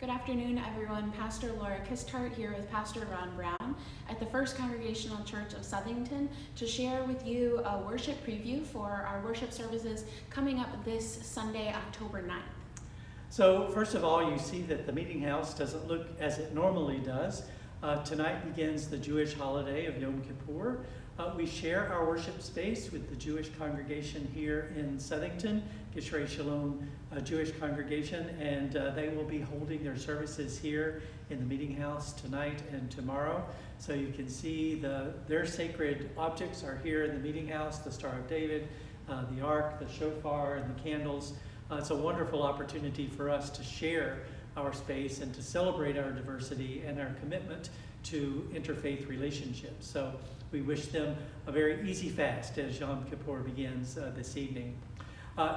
Good afternoon, everyone. Pastor Laura Kistart here with Pastor Ron Brown at the First Congregational Church of Southington to share with you a worship preview for our worship services coming up this Sunday, October 9th. So first of all, you see that the meeting house doesn't look as it normally does. Tonight begins the Jewish holiday of Yom Kippur. We share our worship space with the Jewish congregation here in Southington, Gishrei Shalom Jewish congregation, and they will be holding their services here in the meeting house tonight and tomorrow. So you can see their sacred objects are here in the meeting house, the Star of David, the Ark, the shofar, and the candles. It's a wonderful opportunity for us to share our space and to celebrate our diversity and our commitment to interfaith relationships. So we wish them a very easy fast as Yom Kippur begins this evening.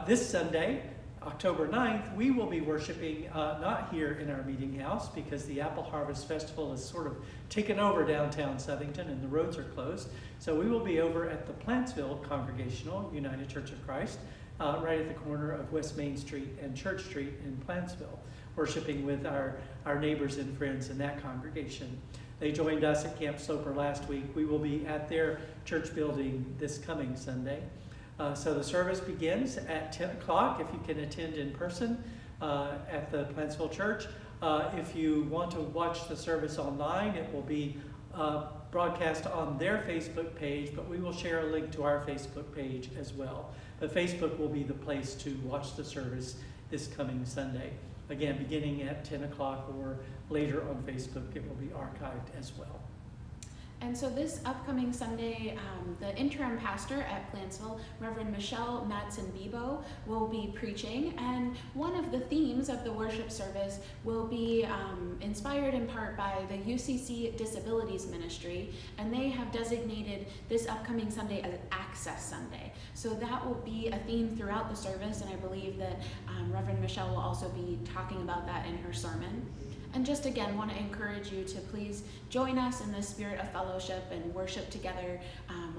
This Sunday, October 9th, we will be worshiping not here in our meeting house because the Apple Harvest Festival has sort of taken over downtown Southington and the roads are closed. So we will be over at the Plantsville Congregational United Church of Christ, right at the corner of West Main Street and Church Street in Plantsville, worshiping with our neighbors and friends in that congregation. They joined us at Camp Soper last week. We will be at their church building this coming Sunday. So the service begins at 10 o'clock if you can attend in person at the Plantsville Church. If you want to watch the service online, it will be broadcast on their Facebook page, but we will share a link to our Facebook page as well. But Facebook will be the place to watch the service this coming Sunday. Again, beginning at 10 o'clock or later on Facebook, it will be archived as well. And so this upcoming Sunday, the interim pastor at Plantsville, Reverend Michelle Madsen-Bebo, will be preaching. And one of the themes of the worship service will be inspired in part by the UCC Disabilities Ministry. And they have designated this upcoming Sunday as Access Sunday. So that will be a theme throughout the service. And I believe that Reverend Michelle will also be talking about that in her sermon. And just again, want to encourage you to please join us in the spirit of fellowship and worship together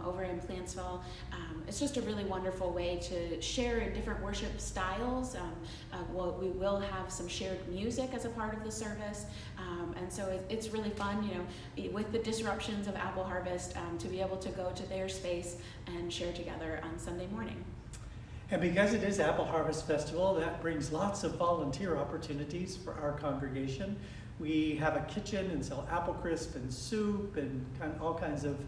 over in Plantsville. It's just a really wonderful way to share in different worship styles. We will have some shared music as a part of the service. And so it's really fun, with the disruptions of Apple Harvest, to be able to go to their space and share together on Sunday morning. And because it is Apple Harvest Festival, that brings lots of volunteer opportunities for our congregation. We have a kitchen and sell apple crisp and soup and all kinds of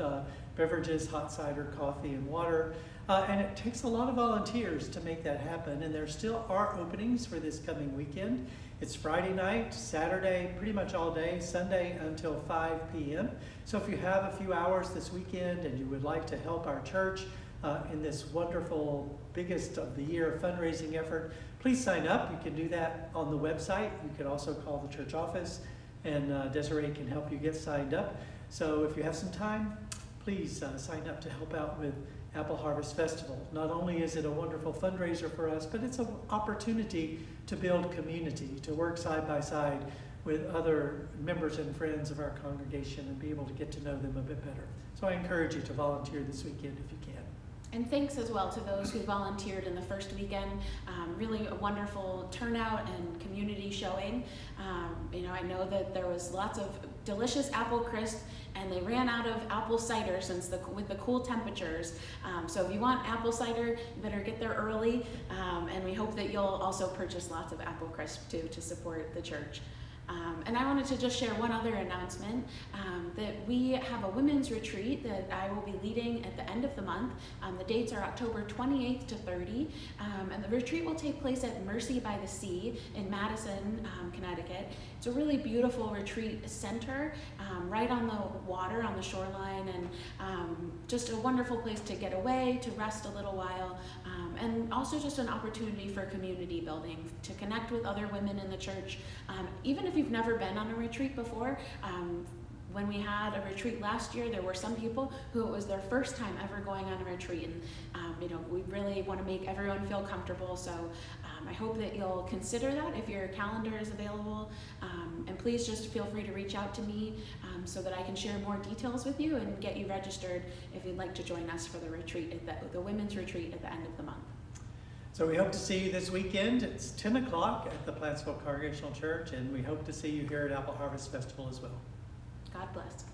beverages, hot cider, coffee, and water. And it takes a lot of volunteers to make that happen. And there still are openings for this coming weekend. It's Friday night, Saturday, pretty much all day, Sunday until 5 p.m. So if you have a few hours this weekend and you would like to help our church in this wonderful, biggest of the year fundraising effort, please sign up. You can do that on the website. You can also call the church office, and Desiree can help you get signed up. So if you have some time, please sign up to help out with Apple Harvest Festival. Not only is it a wonderful fundraiser for us, but it's an opportunity to build community, to work side by side with other members and friends of our congregation and be able to get to know them a bit better. So I encourage you to volunteer this weekend if you can. And thanks as well to those who volunteered in the first weekend. Really a wonderful turnout and community showing. I know that there was lots of delicious apple crisp, and they ran out of apple cider with the cool temperatures. So if you want apple cider, you better get there early. And we hope that you'll also purchase lots of apple crisp too to support the church. And I wanted to just share one other announcement, that we have a women's retreat that I will be leading at the end of the month. The dates are October 28th to 30, and the retreat will take place at Mercy by the Sea in Madison, Connecticut. It's a really beautiful retreat center, right on the water, on the shoreline, and just a wonderful place to get away, to rest a little while, and also just an opportunity for community building, to connect with other women in the church. Even if you've never been on a retreat before, when we had a retreat last year, there were some people who it was their first time ever going on a retreat, and we really want to make everyone feel comfortable. So I hope that you'll consider that if your calendar is available, and please just feel free to reach out to me so that I can share more details with you and get you registered if you'd like to join us for the retreat, the women's retreat at the end of the month. So we hope to see you this weekend. It's 10 o'clock at the Plattsville Congregational Church, and we hope to see you here at Apple Harvest Festival as well. God bless.